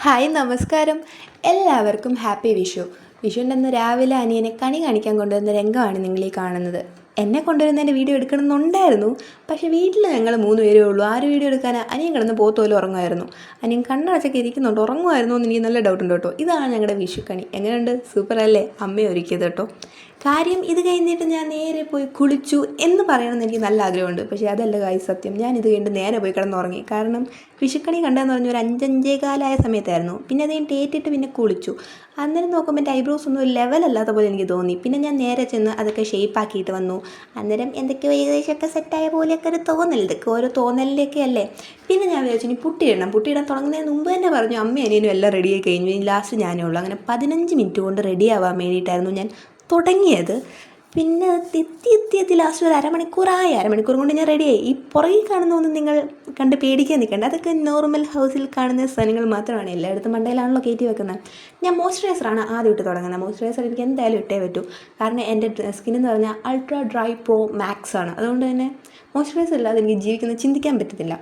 Hi നമസ്കാരം. എല്ലാവർക്കും happy Vishu. വിഷുവിൻ്റെ അന്ന് രാവിലെ അനിയനെ കണി കാണിക്കാൻ കൊണ്ടുവന്ന രംഗമാണ് നിങ്ങളീ കാണുന്നത്. എന്നെ കൊണ്ടുവരുന്നതിൻ്റെ വീഡിയോ എടുക്കണമെന്നുണ്ടായിരുന്നു. പക്ഷേ വീട്ടിൽ ഞങ്ങൾ 3 പേരേ ഉള്ളൂ. ആര് വീഡിയോ എടുക്കാൻ? അനിയൻ കിടന്ന് പോത്തോലും ഉറങ്ങുമായിരുന്നു. അനിയൻ കണ്ണടച്ചൊക്കെ ഇരിക്കുന്നുണ്ട്. ഉറങ്ങുമായിരുന്നു എന്ന് എനിക്ക് നല്ല ഡൗട്ടുണ്ട് കേട്ടോ. ഇതാണ് ഞങ്ങളുടെ വിഷുക്കണി. എങ്ങനെയുണ്ട്? സൂപ്പറല്ലേ? അമ്മ ഒരുക്കിയത് കേട്ടോ. കാര്യം ഇത് കഴിഞ്ഞിട്ട് ഞാൻ നേരെ പോയി കുളിച്ചു എന്ന് പറയണമെന്ന് എനിക്ക് നല്ല ആഗ്രഹമുണ്ട്. പക്ഷേ അതല്ല കാര്യം സത്യം. ഞാൻ ഇത് കഴിഞ്ഞിട്ട് നേരെ പോയി കിടന്നുറങ്ങി. കാരണം വിഷുക്കണി കണ്ടതെന്ന് പറഞ്ഞ ഒരു 5-5:15 സമയത്തായിരുന്നു. പിന്നെ അത് കഴിഞ്ഞിട്ട് ഏറ്റിട്ട് പിന്നെ കുളിച്ചു. അന്നേരം നോക്കുമ്പോൾ എൻ്റെ ഐബ്രോസ് ഒന്നും ഒരു ലെവലല്ലാത്ത പോലെ എനിക്ക് തോന്നി. പിന്നെ ഞാൻ നേരെ ചെന്ന് അതൊക്കെ ഷേപ്പാക്കിയിട്ട് വന്നു. അന്നേരം എന്തൊക്കെയോ ഏകദേശമൊക്കെ സെറ്റായ പോലെയൊക്കെ ഒരു തോന്നൽ. ഇതൊക്കെ ഓരോ തോന്നലിലേക്ക് അല്ലേ. പിന്നെ ഞാൻ വിചാരിച്ചു ഇനി പുട്ടിയിടണം. പുട്ടിയിടാൻ തുടങ്ങുന്നതിന് മുമ്പ് തന്നെ പറഞ്ഞു അമ്മ അനിയനും എല്ലാം റെഡിയായി കഴിഞ്ഞു. ഇനി ലാസ്റ്റ് ഞാനേ ഉള്ളൂ. അങ്ങനെ 15 മിനിറ്റ് കൊണ്ട് റെഡിയാവാൻ വേണ്ടിയിട്ടായിരുന്നു ഞാൻ തുടങ്ങിയത്. പിന്നെ എത്തി ലാസ്റ്റ് ഒരു അരമണിക്കൂർ കൊണ്ട് ഞാൻ റെഡിയായി. ഈ പുറകിൽ കാണുന്നതൊന്നും നിങ്ങൾ കണ്ട് പേടിക്കാൻ നിൽക്കേണ്ട. അതൊക്കെ നോർമൽ ഹൗസിൽ കാണുന്ന സാധനങ്ങൾ മാത്രമാണ്. എല്ലായിടത്തും മണ്ടയിലാണല്ലോ കയറ്റി വെക്കുന്നത്. ഞാൻ മോയ്സ്ചറൈസറാണ് ആദ്യം ഇട്ട് തുടങ്ങുന്നത്. മോയ്സ്ചറൈസർ എനിക്ക് എന്തായാലും ഇട്ടേ പറ്റൂ. കാരണം എൻ്റെ സ്കിന്നെന്ന് പറഞ്ഞാൽ അൾട്രാ ഡ്രൈ പ്രോ മാക്സ് ആണ്. അതുകൊണ്ട് തന്നെ മോയ്സ്ചറൈസർ ഇല്ലാതെ എനിക്ക് ജീവിക്കുന്നത് ചിന്തിക്കാൻ പറ്റത്തില്ല.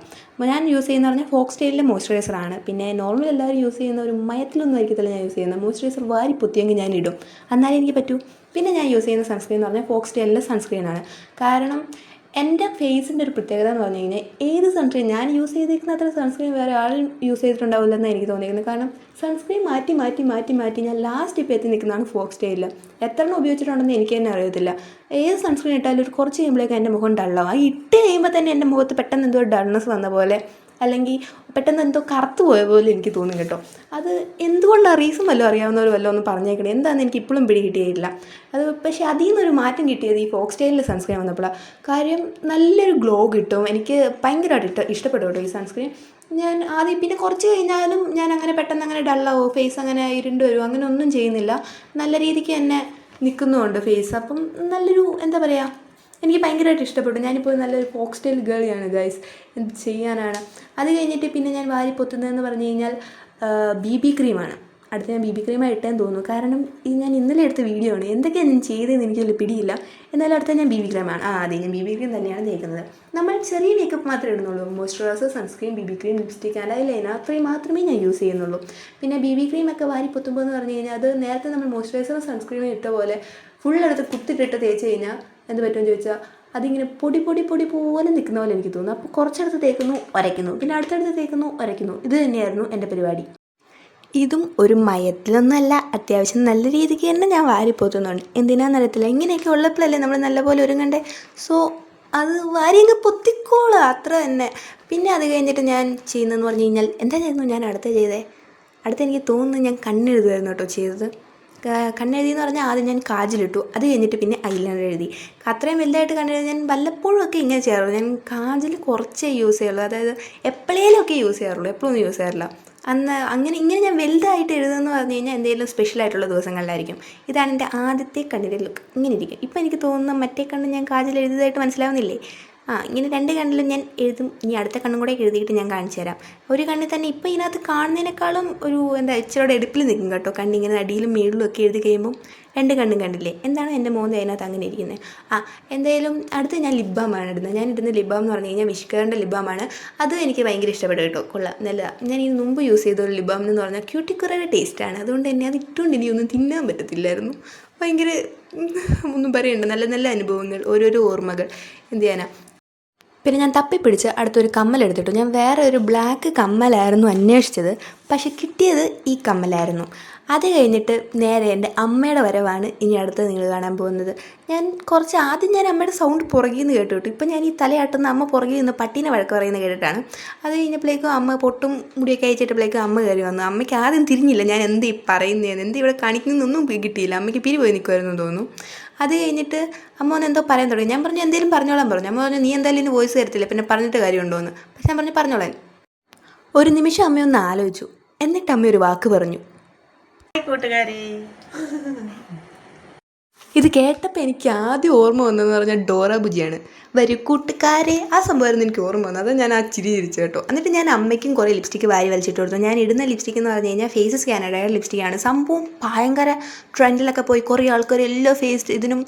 ഞാൻ യൂസ് ചെയ്യുന്ന പറഞ്ഞാൽ ഫോക്സ്ടെയിലിൻ്റെ മോയ്സ്ചറൈസറാണ്. പിന്നെ നോർമൽ എല്ലാവരും യൂസ് ചെയ്യുന്ന ഒരു മയത്തിലൊന്നും ആയിരിക്കത്തില്ല ഞാൻ യൂസ് ചെയ്യുന്നത്. മോയ്സ്ചറൈസർ വാരി പൊത്തിയെങ്കിൽ ഞാൻ ഇടും, എന്നാലേ എനിക്ക് പറ്റൂ. പിന്നെ ഞാൻ യൂസ് ചെയ്യുന്ന സൺസ്ക്രീൻ എന്ന് പറഞ്ഞാൽ ഫോക്സ്ടെയിലിൻ്റെ സൺസ്ക്രീനാണ്. കാരണം എൻ്റെ ഫേസിൻ്റെ ഒരു പ്രത്യേകത എന്ന് പറഞ്ഞു കഴിഞ്ഞാൽ ഏത് സൺസ്ക്രീൻ ഞാൻ യൂസ് ചെയ്തിരിക്കുന്ന അത്ര സൺസ്ക്രീൻ വേറെ ആളും യൂസ് ചെയ്തിട്ടുണ്ടാവില്ലെന്നാണ് എനിക്ക് തോന്നിയിരിക്കുന്നത്. കാരണം സൺസ്ക്രീൻ മാറ്റി ഞാൻ ലാസ്റ്റ് ഇപ്പോൾ എത്തി നിൽക്കുന്നതാണ് ഫോക്സ്ടെയിൽ. എത്ര എണ്ണം ഉപയോഗിച്ചിട്ടുണ്ടെന്ന് എനിക്ക് തന്നെ അറിയത്തില്ല. ഏത് സൺസ്ക്രീൻ ഇട്ടാലും ഒരു കുറച്ച് കഴിയുമ്പോഴേക്കും എൻ്റെ മുഖം ഡള്ളാവും. ആ ഇട്ട് കഴിയുമ്പോൾ തന്നെ എൻ്റെ മുഖത്ത് പെട്ടെന്ന് എന്തോ ഡൾനെസ് വന്ന പോലെ, അല്ലെങ്കിൽ പെട്ടെന്ന് എന്തോ കറുത്ത് പോയ പോലെ എനിക്ക് തോന്നും കേട്ടോ. അത് എന്തുകൊണ്ടാണ് റീസൺ വല്ലതും അറിയാവുന്നവർ വല്ലതും ഒന്ന് പറഞ്ഞേക്കണേ. എന്താണെന്ന് എനിക്ക് ഇപ്പോഴും പിടി കിട്ടിയിട്ടില്ല. അത് പക്ഷേ അതിൽ നിന്നൊരു മാറ്റം കിട്ടിയത് ഈ ഫോക്സ്ടെയിലിൻ്റെ സൺസ്ക്രീൻ വന്നപ്പോഴാണ്. കാര്യം നല്ലൊരു ഗ്ലോ കിട്ടും. എനിക്ക് ഭയങ്കരമായിട്ട് ഇഷ്ടപ്പെട്ടു കേട്ടോ ഈ സൺസ്ക്രീൻ. ഞാൻ ആദ്യം പിന്നെ കുറച്ച് കഴിഞ്ഞാലും ഞാൻ അങ്ങനെ പെട്ടെന്ന് അങ്ങനെ ഡള്ളാവോ ഫേസ് അങ്ങനെ ഇരുണ്ട് വരുമോ അങ്ങനെ ഒന്നും ചെയ്യുന്നില്ല. നല്ല രീതിക്ക് തന്നെ നിൽക്കുന്നുമുണ്ട് ഫേസ്. അപ്പം നല്ലൊരു എന്താ പറയുക, എനിക്ക് ഭയങ്കരമായിട്ട് ഇഷ്ടപ്പെട്ടു. ഞാനിപ്പോൾ നല്ലൊരു ഫോക്സ്ടെയിൽ ഗേളിയാണ് ഗൈസ്. എന്ത് ചെയ്യാനാണ്. അത് കഴിഞ്ഞിട്ട് പിന്നെ ഞാൻ വാരി പൊത്തുന്നതെന്ന് പറഞ്ഞു കഴിഞ്ഞാൽ BB ക്രീമാണ്. അടുത്ത ഞാൻ BB ക്രീമാണ് ഇട്ടേന്ന് തോന്നുന്നു. കാരണം ഇത് ഞാൻ ഇന്നലെ എടുത്ത വീഡിയോ ആണ്. എന്തൊക്കെയാണ് ഞാൻ ചെയ്തതെന്ന് എനിക്കൊരു പിടിയില്ല. എന്നാലും അടുത്ത ഞാൻ BB ക്രീമാണ്. അതെ, ഞാൻ BB ക്രീം തന്നെയാണ് തേക്കുന്നത്. നമ്മൾ ചെറിയ മേക്കപ്പ് മാത്രമേ ഇടുന്നുള്ളൂ. Moisturiser, sunscreen, BB cream, lipstick, eyeliner അത്രയും മാത്രമേ ഞാൻ യൂസ് ചെയ്യുന്നുള്ളൂ. പിന്നെ BB ക്രീമൊക്കെ വാരി പൊത്തുമ്പോൾ എന്ന് പറഞ്ഞു കഴിഞ്ഞാൽ അത് നേരത്തെ നമ്മൾ മോയ്സ്ചറൈസറും സൺസ്ക്രീനും ഇട്ട പോലെ ഫുള്ളെടുത്ത് കുത്തിട്ടിട്ട് തേച്ച് കഴിഞ്ഞാൽ എന്ത് പറ്റുമെന്ന് ചോദിച്ചാൽ അതിങ്ങനെ പൊടി പോലെ നിൽക്കുന്ന പോലെ എനിക്ക് തോന്നുന്നു. അപ്പോൾ കുറച്ചടുത്ത് തേക്കുന്നു, ഉരയ്ക്കുന്നു, പിന്നെ അടുത്തടുത്ത് തേക്കുന്നു, ഉരയ്ക്കുന്നു. ഇത് തന്നെയായിരുന്നു എൻ്റെ പരിപാടി. ഇതും ഒരു മയത്തിലൊന്നുമല്ല, അത്യാവശ്യം നല്ല രീതിക്ക് തന്നെ ഞാൻ വാരിപ്പൊത്തുന്നുണ്ട്. എന്തിനാണെന്നറിയത്തില്ല. ഇങ്ങനെയൊക്കെ ഉള്ളപ്പോഴല്ലേ നമ്മൾ നല്ലപോലെ ഒരുങ്ങണ്ടേ. സോ അത് വാരിയങ്ങ് പൊത്തിക്കോളുക, അത്ര തന്നെ. പിന്നെ അത് കഴിഞ്ഞിട്ട് ഞാൻ ചെയ്യുന്നതെന്ന് പറഞ്ഞു കഴിഞ്ഞാൽ എന്താ ചെയ്യുന്നു ഞാൻ അടുത്ത എനിക്ക് തോന്നുന്നു ഞാൻ കണ്ണെഴുതുമായിരുന്നു കേട്ടോ ചെയ്തത്. കണ്ണെഴുതിയെന്ന് പറഞ്ഞാൽ ആദ്യം ഞാൻ കാജലിട്ടു. അത് കഴിഞ്ഞിട്ട് പിന്നെ ഐലൈനർ എഴുതി. അത്രയും വലുതായിട്ട് കണ്ണെഴുതി ഞാൻ വല്ലപ്പോഴും ഒക്കെ ഇങ്ങനെ ചെയ്യാറുള്ളൂ. ഞാൻ കാജൽ കുറച്ചേ യൂസ് ചെയ്യാറുള്ളൂ. അതായത് എപ്പോഴേലും ഒക്കെ യൂസ് ചെയ്യാറുള്ളൂ, എപ്പോഴൊന്നും യൂസ് ചെയ്യാറില്ല. ഇങ്ങനെ ഞാൻ വലുതായിട്ട് എഴുതുമെന്ന് പറഞ്ഞു കഴിഞ്ഞാൽ എന്തെങ്കിലും സ്പെഷ്യലായിട്ടുള്ള ദിവസങ്ങളിലായിരിക്കും. ഇതാണ് എൻ്റെ ആദ്യത്തെ കണ്ണിൻ്റെ ലുക്ക്. ഇങ്ങനെ ഇരിക്കും. ഇപ്പം എനിക്ക് തോന്നുന്നു മറ്റേ കണ്ണ് ഞാൻ കാജൽ എഴുതിയതായിട്ട് മനസ്സിലാവുന്നില്ലേ. ഇങ്ങനെ 2 കണ്ണിലും ഞാൻ എഴുതും. ഇനി അടുത്ത കണ്ണും കൂടെ എഴുതിയിട്ട് ഞാൻ കാണിച്ചു തരാം. ഒരു കണ്ണിൽ തന്നെ ഇപ്പം ഇതിനകത്ത് കാണുന്നതിനേക്കാളും ഒരു ഇച്ചിരിയുടെ എടുപ്പിൽ നിൽക്കും കേട്ടോ. കണ്ണിങ്ങനെ അടിയിലും മേളിലും ഒക്കെ എഴുതി കഴിയുമ്പം 2 കണ്ണും കണ്ടില്ലേ. എന്താണ് എൻ്റെ മോന്ത അതിനകത്ത് അങ്ങനെ ഇരിക്കുന്നത്. എന്തായാലും അടുത്ത് ഞാൻ ലിപ് ബാമാണ് ഇടുന്നത്. ഞാൻ ഇടുന്ന ലിപ് ബാം എന്ന് പറഞ്ഞു കഴിഞ്ഞാൽ വിഷ്കറിൻ്റെ ലിപ് ബാമാണ്. അത് എനിക്ക് ഭയങ്കര ഇഷ്ടപ്പെട്ടു കേട്ടോ. കൊള്ളാം, നല്ലതാണ്. ഞാൻ ഇതിന് മുമ്പ് യൂസ് ചെയ്ത ഒരു ലിപ് ബാം എന്ന് പറഞ്ഞാൽ ക്യൂട്ടിക്കുറയുടെ ടേസ്റ്റാണ്. അതുകൊണ്ട് തന്നെ അത് ഇട്ടുകൊണ്ട് ഇനിയൊന്നും തിന്നാൻ പറ്റത്തില്ലായിരുന്നു. ഭയങ്കര ഒന്നും പറയണ്ട, നല്ല നല്ല അനുഭവങ്ങൾ, ഓരോരോ ഓർമ്മകൾ. എന്ത് ചെയ്യാനാ. പിന്നെ ഞാൻ തപ്പിപ്പിടിച്ച് അടുത്തൊരു കമ്മലെടുത്തിട്ടു. ഞാൻ വേറെ ഒരു ബ്ലാക്ക് കമ്മലായിരുന്നു അന്വേഷിച്ചത്. പക്ഷെ കിട്ടിയത് ഈ കമ്മലായിരുന്നു. അത് കഴിഞ്ഞിട്ട് നേരെ എൻ്റെ അമ്മയുടെ വരവാണ് ഇനി അടുത്ത് നിങ്ങൾ കാണാൻ പോകുന്നത്. ആദ്യം ഞാൻ അമ്മയുടെ സൗണ്ട് പുറകിൽ നിന്ന് കേട്ടു. ഇപ്പം ഞാൻ ഈ തലയാട്ടുന്ന അമ്മ പുറകിൽ നിന്ന് പട്ടീനെ വഴക്ക് പറയുന്നത് കേട്ടിട്ടാണ്. അത് കഴിഞ്ഞപ്പോഴേക്കും അമ്മ പൊട്ടും മുടിയൊക്കെ അയച്ചിട്ടപ്പോഴേക്കും അമ്മ കയറി വന്നു. അമ്മയ്ക്ക് ആദ്യം തിരിഞ്ഞില്ല ഞാൻ എന്ത് ഈ പറയുന്നതെന്ന്, എന്ത് ഇവിടെ കാണിക്കുന്നതൊന്നും കിട്ടിയില്ല. അമ്മയ്ക്ക് പിരിപോയി നിൽക്കുമായിരുന്നു തോന്നുന്നു. അത് കഴിഞ്ഞിട്ട് അമ്മ ഒന്ന് എന്തോ പറയാൻ തുടങ്ങി. ഞാൻ പറഞ്ഞു എന്തെങ്കിലും പറഞ്ഞോളാൻ പറഞ്ഞു. അമ്മ പറഞ്ഞു നീ എന്തായാലും ഇനി വോയിസ് തരത്തില്ല, പിന്നെ പറഞ്ഞിട്ട് കാര്യമുണ്ടോ എന്ന്. പക്ഷെ ഞാൻ പറഞ്ഞു പറഞ്ഞോളാൻ. ഒരു നിമിഷം അമ്മയൊന്ന് ആലോചിച്ചു. എന്നിട്ട് അമ്മ ഒരു വാക്ക് പറഞ്ഞു. കൂട്ടുകാരി, ഇത് കേട്ടപ്പോൾ എനിക്ക് ആദ്യം ഓർമ്മ വന്നതെന്ന് പറഞ്ഞാൽ ഡോറ ബുജിയാണ്. വരൂ കൂട്ടുകാരെ, ആ സംഭവമായിരുന്നു എനിക്ക് ഓർമ്മ വന്നത്. അത് ഞാൻ ആ ചിരി ചിരിച്ചു കേട്ടോ. എന്നിട്ട് ഞാൻ അമ്മയ്ക്കും കുറേ ലിപ്സ്റ്റിക്ക് വാരി വലിച്ചിട്ട് കൊടുത്തു. ഞാൻ ഇടുന്ന ലിപ്സ്റ്റിക് എന്ന് പറഞ്ഞു കഴിഞ്ഞാൽ ഫേസസ് കാനഡയുടെ ലിപ്സ്റ്റിക്കാണ്. സംഭവം ഭയങ്കര ട്രെൻഡിലൊക്കെ പോയി കുറേ ആൾക്കാർ എല്ലാ ഫേസ് ഇതിനും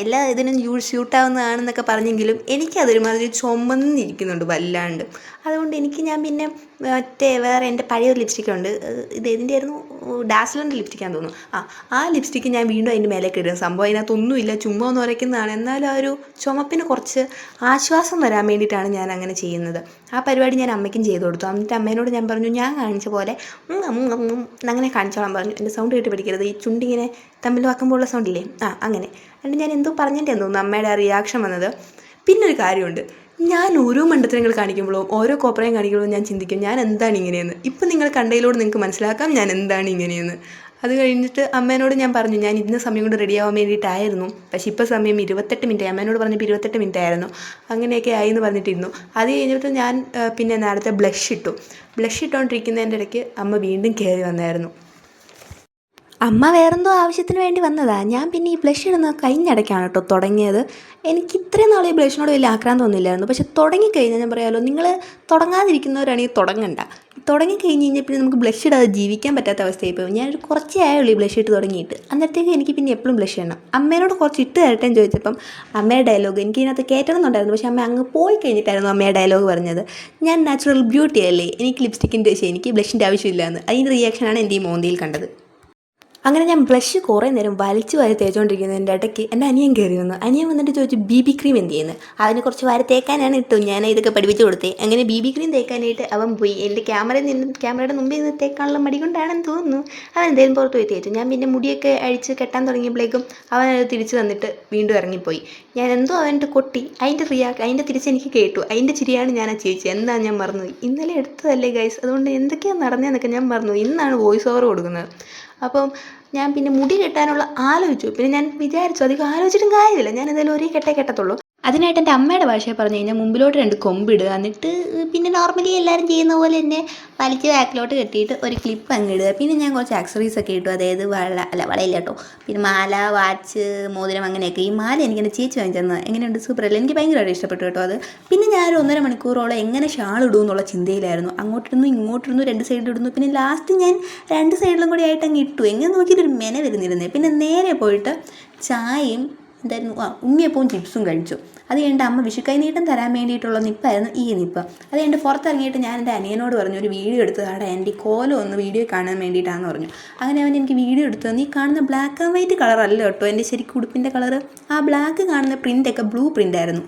എല്ലാ ഇതിനും ഷൂട്ടാവുന്നതാണെന്നൊക്കെ പറഞ്ഞെങ്കിലും എനിക്കതൊരുമാതിരി ചുമന്നിരിക്കുന്നുണ്ട് വല്ലാണ്ട്. അതുകൊണ്ട് ഞാൻ പിന്നെ മറ്റേ വേറെ എൻ്റെ പഴയൊരു ലിപ്സ്റ്റിക്കുണ്ട്. ഇതിൻ്റെ ആയിരുന്നു, ഡാസ്ലറിൻ്റെ ലിപ്സ്റ്റിക്കാന്ന് തോന്നുന്നു. ആ ലിപ്സ്റ്റിക്ക് ഞാൻ വീണ്ടും അതിൻ്റെ മേലേക്ക് ഇടും. സംഭവം അതിനകത്തൊന്നുമില്ല, ചുമ്മാ ഒന്ന് ഉരയ്ക്കുന്നതാണ്. എന്നാലും ആ ഒരു ചുമപ്പിന് കുറച്ച് ആശ്വാസം വരാൻ വേണ്ടിയിട്ടാണ് ഞാൻ അങ്ങനെ ചെയ്യുന്നത്. ആ പരിപാടി ഞാൻ അമ്മയ്ക്കും ചെയ്ത് കൊടുത്തു. എന്നിട്ട് അമ്മേനോട് ഞാൻ പറഞ്ഞു, ഞാൻ കാണിച്ച പോലെ അങ്ങനെ കാണിച്ചോളാൻ പറഞ്ഞു. എൻ്റെ സൗണ്ട് കേട്ട് പിടിക്കരുത്, ഈ ചുണ്ടിങ്ങനെ തമ്മിൽ വാക്കുമ്പോഴുള്ള സൗണ്ടില്ലേ, അങ്ങനെ. എന്നിട്ട് ഞാൻ എന്തോ പറഞ്ഞിട്ടേന്ന് തോന്നുന്നു അമ്മയുടെ ആ റിയാക്ഷൻ വന്നത്. പിന്നൊരു കാര്യമുണ്ട്, ഞാൻ ഓരോ മണ്ടത്തരങ്ങൾ കാണിക്കുമ്പോഴും ഓരോ കോപ്രയും കാണിക്കുമ്പോഴും ഞാൻ ചിന്തിക്കും ഞാൻ എന്താണ് ഇങ്ങനെയെന്ന്. ഇപ്പം നിങ്ങൾ കണ്ടതിലൂടെ നിങ്ങൾക്ക് മനസ്സിലാക്കാം ഞാൻ എന്താണ് ഇങ്ങനെയെന്ന്. അത് കഴിഞ്ഞിട്ട് അമ്മേനോട് ഞാൻ പറഞ്ഞു ഞാൻ ഇന്ന സമയം കൊണ്ട് റെഡിയാവാൻ വേണ്ടിയിട്ടായിരുന്നു, പക്ഷേ ഇപ്പോൾ സമയം 28 മിനിറ്റ്. അമ്മേനോട് പറഞ്ഞപ്പോൾ 28 മിനിറ്റ് ആയിരുന്നു. അങ്ങനെയൊക്കെ ആയി എന്ന് പറഞ്ഞിട്ടിരുന്നു. അത് കഴിഞ്ഞിട്ട് ഞാൻ പിന്നെ നേരത്തെ ബ്ലഷ് ഇട്ടുകൊണ്ടിരിക്കുന്നതിൻ്റെ ഇടയ്ക്ക് അമ്മ വീണ്ടും കയറി വന്നായിരുന്നു. അമ്മ വേറെന്തോ ആവശ്യത്തിന് വേണ്ടി വന്നതാണ്. ഞാൻ പിന്നെ ഈ ബ്ലഷ് ഇടുന്നത് കഴിഞ്ഞിടയ്ക്കാണ് കേട്ടോ തുടങ്ങിയത്. എനിക്ക് ഇത്രയും നാളെ ഈ ബ്ലഷിനോട് വലിയ ആക്രാന്തം ഒന്നുമില്ലായിരുന്നു. പക്ഷെ തുടങ്ങിക്കഴിഞ്ഞാൽ ഞാൻ പറയാമല്ലോ, നിങ്ങൾ തുടങ്ങാതിരിക്കുന്നവരാണെങ്കിൽ തുടങ്ങണ്ട. തുടങ്ങിക്കഴിഞ്ഞ് കഴിഞ്ഞാൽ പിന്നെ നമുക്ക് ബ്ലഷ് ഇടാതെ ജീവിക്കാൻ പറ്റാത്ത അവസ്ഥയായി പോകും. ഞാനൊരു കുറച്ചേ ആയുള്ളൂ ഈ ബ്ലഷ് ഇട്ട് തുടങ്ങിയിട്ട്. അന്നേരത്തേക്ക് എനിക്ക് പിന്നെ എപ്പോഴും ബ്ലഷ് ചെയ്യണം. അമ്മേനോട് കുറച്ച് ഇട്ട് തരട്ടെ എന്ന് ചോദിച്ചപ്പം അമ്മയുടെ ഡയലോഗ് എനിക്ക് ഇതിനകത്ത് കയറ്റണമെന്നുണ്ടായിരുന്നു. പക്ഷേ അമ്മ അങ്ങ് പോയി കഴിഞ്ഞിട്ടായിരുന്നു അമ്മയുടെ ഡയലോഗ് പറഞ്ഞത്. ഞാൻ നാച്ചുറൽ ബ്യൂട്ടി അല്ലേ, എനിക്ക് ലിപ്സ്റ്റിക്കിൻ്റെ എനിക്ക് ബ്ലഷിൻ്റെ ആവശ്യമില്ല എന്ന്. അതിൻ്റെ റിയാക്ഷനാണ് എൻ്റെ ഈ മോന്തിയിൽ കണ്ടത്. അങ്ങനെ ഞാൻ ബ്ലഷ് കുറേ നേരം വലിച്ച് വാരി തേച്ചുകൊണ്ടിരിക്കുന്നതിൻ്റെ ഇടയ്ക്ക് എൻ്റെ അനിയൻ കയറി വന്നു. അനിയൻ വന്നിട്ട് ചോദിച്ചു BB ക്രീം എന്ത് ചെയ്യുന്നത്. അതിന് കുറച്ച് വാരി തേക്കാനാണ് ഇട്ടു, ഞാൻ ഇതൊക്കെ പഠിപ്പിച്ചു കൊടുത്തേ. അങ്ങനെ BB ക്രീം തേക്കാനായിട്ട് അവൻ പോയി. എൻ്റെ ക്യാമറയുടെ മുമ്പിൽ നിന്ന് തേക്കാനുള്ള മടി കൊണ്ടാണെന്ന് തോന്നുന്നു അവൻ എന്തായാലും പുറത്ത് പോയി തേച്ചു. ഞാൻ പിന്നെ മുടിയൊക്കെ അഴിച്ച് കെട്ടാൻ തുടങ്ങിയപ്പോഴേക്കും അവൻ അത് തിരിച്ച് വന്നിട്ട് വീണ്ടും ഇറങ്ങിപ്പോയി. ഞാൻ എന്തോ അവൻ്റെ കൊട്ടി, അതിൻ്റെ തിരിച്ച് എനിക്ക് കേട്ടു. അതിൻ്റെ ചിരിയാണ് ഞാൻ ആ ചേച്ചി. എന്താ ഞാൻ മറന്നുപോയി, ഇന്നലെ എടുത്തതല്ലേ ഗൈസ്, അതുകൊണ്ട് എന്തൊക്കെയാണ് നടന്നതെന്നൊക്കെ ഞാൻ മറന്നുപോയി. ഇന്നാണ് വോയിസ് ഓവർ കൊടുക്കുന്നത്. അപ്പം ഞാൻ പിന്നെ മുടി കെട്ടാനുള്ള ആലോചിച്ചു. പിന്നെ ഞാൻ വിചാരിച്ചു അധികം ആലോചിച്ചിട്ടും കാര്യമില്ല, ഞാൻ എന്തായാലും ഒരേ കെട്ടത്തുള്ളൂ. അതിനായിട്ട് എൻ്റെ അമ്മയുടെ ഭാഷയെ പറഞ്ഞു കഴിഞ്ഞാൽ മുമ്പിലോട്ട് 2 കൊമ്പിടുക, എന്നിട്ട് പിന്നെ നോർമലി എല്ലാവരും ചെയ്യുന്ന പോലെ തന്നെ വലിച്ച് ബാക്കിലോട്ട് കെട്ടിയിട്ട് ഒരു ക്ലിപ്പ് അങ്ങ് ഇടുക. പിന്നെ ഞാൻ കുറച്ച് ആക്സറീസൊക്കെ ഇട്ടു, അതായത് വളയില്ല കേട്ടോ, പിന്നെ മാല, വാച്ച്, മോതിരം, അങ്ങനെയൊക്കെ. ഈ മാല എനിക്ക് എൻ്റെ ചേച്ചി വാങ്ങിച്ചു തന്നത്. എങ്ങനെയുണ്ട്, സൂപ്പറല്ലേ, എനിക്ക് ഭയങ്കരമായിട്ട് ഇഷ്ടപ്പെട്ടു കേട്ടോ അത്. പിന്നെ ഞാൻ 1.5 മണിക്കൂറോളം എങ്ങനെ ഷാൾ ഇടും എന്നുള്ള ചിന്തയിലായിരുന്നു. അങ്ങോട്ടിരുന്നു ഇങ്ങോട്ടിരുന്നു 2 സൈഡിലിടുന്നു. പിന്നെ ലാസ്റ്റ് ഞാൻ 2 സൈഡിലും കൂടി ആയിട്ട് അങ്ങ് ഇട്ടു. എങ്ങനെ നോക്കിയിട്ടൊരു മെന വരുന്നിരുന്നേ. പിന്നെ നേരെ പോയിട്ട് ചായയും എന്തായിരുന്നു ഉണ്ണിയപ്പവും ചിപ്സും കഴിച്ചു. അത് കഴിഞ്ഞിട്ട് അമ്മ വിഷുക്കൈ നീട്ടം തരാൻ വേണ്ടിയിട്ടുള്ള നിപ്പായിരുന്നു ഈ നിപ്പ്. അത് കഴിഞ്ഞിട്ട് പുറത്തിറങ്ങിയിട്ട് ഞാൻ എൻ്റെ അനിയനോട് പറഞ്ഞു ഒരു വീഡിയോ എടുത്ത് താടാ, എൻ്റെ കോലം ഒന്ന് വീഡിയോ കാണാൻ വേണ്ടിയിട്ടാണെന്ന് പറഞ്ഞു. അങ്ങനെ അവൻ എനിക്ക് വീഡിയോ എടുത്തു തന്നു. ഈ കാണുന്ന ബ്ലാക്ക് ആൻഡ് വൈറ്റ് കളറല്ല കേട്ടോ എൻ്റെ ശരിക്കും ഉടുപ്പിൻ്റെ കളറ്. ആ ബ്ലാക്ക് കാണുന്ന പ്രിൻ്റൊക്കെ ബ്ലൂ പ്രിൻ്റായിരുന്നു.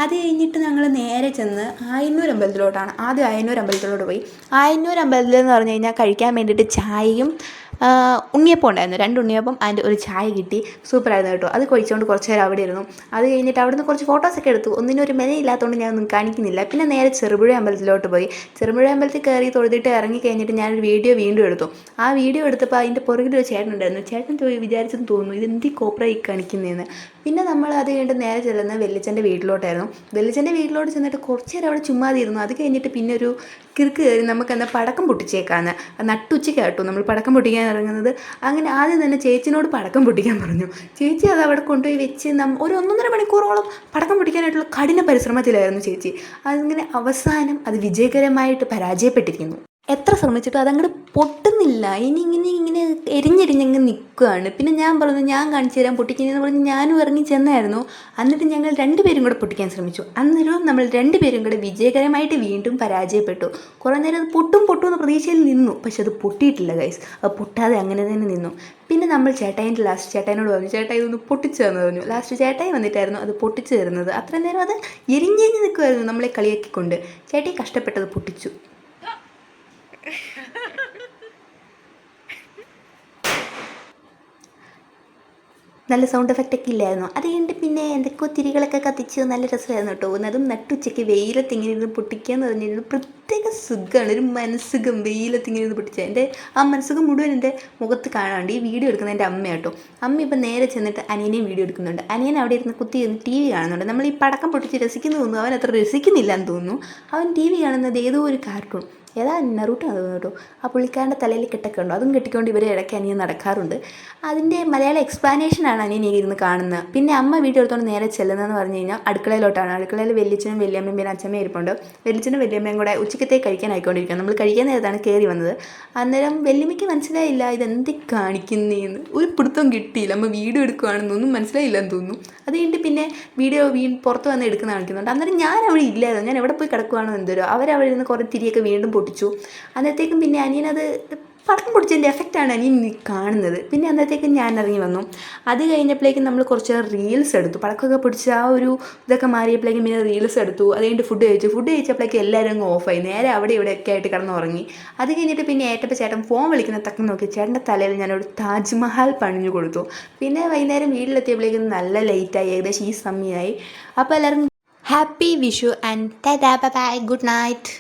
അത് കഴിഞ്ഞിട്ട് ഞങ്ങൾ നേരെ ചെന്ന് ആയന്നൂർ അമ്പലത്തിലോട്ടാണ്. ആദ്യം ആയന്നൂർ അമ്പലത്തിലോട്ട് പോയി. ആയന്നൂർ അമ്പലത്തിലെന്ന് പറഞ്ഞു കഴിഞ്ഞാൽ കഴിക്കാൻ വേണ്ടിയിട്ട് ചായയും ഉണ്ണിയപ്പം ഉണ്ടായിരുന്നു. 2 ഉണ്ണിയപ്പം അതിൻ്റെ ഒരു ചായ കിട്ടി. സൂപ്പറായിരുന്നു കേട്ടോ. അത് കഴിച്ചുകൊണ്ട് കുറച്ച് നേരം അവിടെ ഇരുന്നു. അത് കഴിഞ്ഞിട്ട് അവിടുന്ന് കുറച്ച് ഫോട്ടോസൊക്കെ എടുത്തു. ഒന്നിനും ഒരു മെനയില്ലാത്തതുകൊണ്ട് ഞാനൊന്നും കാണിക്കുന്നില്ല. പിന്നെ നേരെ ചെറുപുഴ അമ്പലത്തിലോട്ട് പോയി. ചെറുപുഴ അമ്പലത്തിൽ കയറി തൊഴുതിട്ട് ഇറങ്ങി കഴിഞ്ഞിട്ട് ഞാനൊരു വീഡിയോ വീണ്ടും എടുത്തു. ആ വീഡിയോ എടുത്തപ്പോൾ അതിൻ്റെ പുറകിൽ ഒരു ചേട്ടൻ ഉണ്ടായിരുന്നു. ചേട്ടൻ വിചാരിച്ചെന്ന് തോന്നുന്നു ഇതെന്തി കോപ്രയി കാണിക്കുന്നതെന്ന്. പിന്നെ നമ്മൾ അത് കഴിഞ്ഞിട്ട് നേരെ ചെല്ലുന്നത് വെല്ലിച്ചൻ്റെ വീട്ടിലോട്ടായിരുന്നു. വെല്ലിച്ചൻ്റെ വീട്ടിലോട്ട് ചെന്നിട്ട് കുറച്ച് നേരം അവിടെ ചുമ്മാതിരുന്നു. അത് കഴിഞ്ഞിട്ട് പിന്നെ ഒരു കിറുക്ക് കയറി നമുക്കെന്താ പടക്കം പൊട്ടിച്ചേക്കാന്ന്. നട്ടുച്ചയ്ക്കാട്ടോ നമ്മൾ പടക്കം പൊട്ടിക്കാൻ ഇറങ്ങുന്നത്. അങ്ങനെ ആദ്യം തന്നെ ചേച്ചിനോട് പടക്കം പൊട്ടിക്കാൻ പറഞ്ഞു. ചേച്ചി അത് അവിടെ കൊണ്ടുപോയി വെച്ച് ഒരു 1.5 മണിക്കൂറോളം പടക്കം പൊട്ടിക്കാനായിട്ടുള്ള കഠിന പരിശ്രമത്തിലായിരുന്നു ചേച്ചി. അതിങ്ങനെ അവസാനം അത് വിജയകരമായിട്ട് പരാജയപ്പെട്ടിരിക്കുന്നു. എത്ര ശ്രമിച്ചിട്ടും അതങ്ങോട്ട് പൊട്ടുന്നില്ല. ഇങ്ങനെ എരിഞ്ഞെരിഞ്ഞങ്ങ് നിൽക്കുകയാണ്. പിന്നെ ഞാൻ പറഞ്ഞു ഞാൻ കാണിച്ചു തരാൻ പൊട്ടിക്കുന്നതെന്ന് പറഞ്ഞ് ഞാനും ഇറങ്ങി ചെന്നായിരുന്നു. എന്നിട്ട് ഞങ്ങൾ 2 പേരും കൂടെ പൊട്ടിക്കാൻ ശ്രമിച്ചു. അന്നേരവും നമ്മൾ 2 പേരും കൂടെ വിജയകരമായിട്ട് വീണ്ടും പരാജയപ്പെട്ടു. കുറേ നേരം അത് പൊട്ടും എന്ന് പ്രതീക്ഷയിൽ നിന്നു. പക്ഷെ അത് പൊട്ടിയിട്ടില്ല ഗൈസ്. അത് പൊട്ടാതെ അങ്ങനെ തന്നെ നിന്നു. പിന്നെ നമ്മൾ ചേട്ടായിനോട് പറഞ്ഞു ചേട്ടായി ഇതൊന്ന് പൊട്ടിച്ചു തന്നു പറഞ്ഞു. ലാസ്റ്റ് ചേട്ടായി വന്നിട്ടായിരുന്നു അത് പൊട്ടിച്ചു തരുന്നത്. അത്രയും നേരം അത് എരിഞ്ഞെരിഞ്ഞ് നിൽക്കുമായിരുന്നു നമ്മളെ കളിയാക്കിക്കൊണ്ട്. ചേട്ടായി കഷ്ടപ്പെട്ടത് പൊട്ടിച്ചു. നല്ല സൗണ്ട് എഫക്റ്റൊക്കെ ഇല്ലായിരുന്നു. അത് കഴിഞ്ഞിട്ട് പിന്നെ എന്തൊക്കെയോ തിരികളൊക്കെ കത്തിച്ച് നല്ല രസമായിരുന്നു കേട്ടോ. അതും നട്ടുച്ചയ്ക്ക് വെയിലത്ത് ഇങ്ങനെ ഇരുന്ന് പൊട്ടിക്കുക എന്ന് പറഞ്ഞിരുന്നു പ്രത്യേക സുഖമാണ്, ഒരു മനസ്സുഖം. വെയിലത്ത് ഇങ്ങനെ ഇത് പൊട്ടിച്ചാൽ എൻ്റെ ആ മനസ്സുഖം മുഴുവൻ എൻ്റെ മുഖത്ത് കാണാണ്ട്. ഈ വീഡിയോ എടുക്കുന്ന എൻ്റെ അമ്മ കേട്ടോ. അമ്മ ഇപ്പം നേരെ ചെന്നിട്ട് അനിയനെയും വീഡിയോ എടുക്കുന്നുണ്ട്. അനിയൻ അവിടെ ഇരുന്ന് കുത്തി ഇരുന്ന് ടി വി കാണുന്നുണ്ട്. നമ്മൾ ഈ പടക്കം പൊട്ടിച്ച് രസിക്കുന്നു തോന്നുന്നു, അവൻ അത്ര രസിക്കുന്നില്ല എന്ന് തോന്നുന്നു. അവൻ ടി വി കാണുന്നത് ഏതോ ഒരു കാർട്ടൂൺ, ഏതാ നറൂട്ടോ തോന്നുന്നു കേട്ടോ. ആ പുള്ളിക്കാരൻ്റെ തലയിൽ കെട്ടൊക്കെ ഉണ്ടോ, അതും കെട്ടിക്കൊണ്ട് ഇവരെ ഇടയ്ക്ക് അനിയൻ നടക്കാറുണ്ട്. അതിൻ്റെ മലയാളം എക്സ്പ്ലാനേഷനാണ് അനിയൻ ഇരുന്ന് കാണുന്നത്. പിന്നെ അമ്മ വീഡിയോ എടുത്തോണ്ട് നേരെ ചെല്ലുന്നതെന്ന് പറഞ്ഞു കഴിഞ്ഞാൽ അടുക്കളയിലോട്ടാണ്. അടുക്കളയിൽ വലിയച്ഛനും വലിയമ്മയും പിന്നെ അച്ഛമ്മയും ഇരിപ്പുണ്ട്. വലിയച്ഛനും വലിയമ്മയും കൂടെ ഉച്ചക്കത്തേക്ക് കഴിക്കാനായിക്കൊണ്ടിരിക്കുക. നമ്മൾ കഴിക്കാൻ നേരത്താണ് കയറി വന്നത്. അന്നേരം വലിയമ്മയ്ക്ക് മനസ്സിലായില്ല ഇതെന്ത് കാണിക്കുന്നതെന്ന്, ഒരു പിടുത്തം കിട്ടിയില്ല. അമ്മ വീഡിയോ എടുക്കുകയാണെന്നൊന്നും മനസ്സിലായില്ല എന്ന് തോന്നുന്നു. അത് കഴിഞ്ഞിട്ട് പിന്നെ വീഡിയോ പുറത്ത് വന്ന് എടുക്കുന്ന കാണിക്കുന്നുണ്ട്. അന്നേരം ഞാൻ അവിടെ ഇല്ലായിരുന്നു, ഞാൻ എവിടെ പോയി കിടക്കുകയാണോ എന്തോരോ. അവരവിടെ ഇരുന്ന് കുറേ തിരിയൊക്കെ വീണ്ടും പൊട്ടിച്ചു. അന്നത്തേക്കും പിന്നെ അനിയനത് പടക്കം പൊടിച്ചതിൻ്റെ എഫക്റ്റാണ് അനിയൻ കാണുന്നത്. പിന്നെ അന്നത്തേക്കും ഞാൻ ഇറങ്ങി വന്നു. അത് കഴിഞ്ഞപ്പോഴേക്കും നമ്മൾ കുറച്ച് റീൽസ് എടുത്തു. പടക്കമൊക്കെ പൊടിച്ച് ആ ഒരു ഇതൊക്കെ മാറിയപ്പോഴേക്കും പിന്നെ റീൽസ് എടുത്തു. അത് കഴിഞ്ഞിട്ട് ഫുഡ് കഴിച്ചപ്പോഴേക്കും എല്ലാവരും അങ്ങ് ഓഫായി. നേരെ അവിടെ ഇവിടെയൊക്കെ ആയിട്ട് കിടന്നുറങ്ങി. അത് കഴിഞ്ഞിട്ട് പിന്നെ ഏറ്റപ്പോൾ ചേട്ടൻ ഫോൺ വിളിക്കുന്ന തക്കം നോക്കി ചേട്ടൻ്റെ തലയിൽ ഞാനൊരു താജ്മഹൽ പണിഞ്ഞു കൊടുത്തു. പിന്നെ വൈകുന്നേരം വീട്ടിലെത്തിയപ്പോഴേക്കും നല്ല ലേറ്റായി, ഏകദേശം ഈ സമയമായി. അപ്പോൾ എല്ലാവരും happy Vishu and tata bye bye, good night.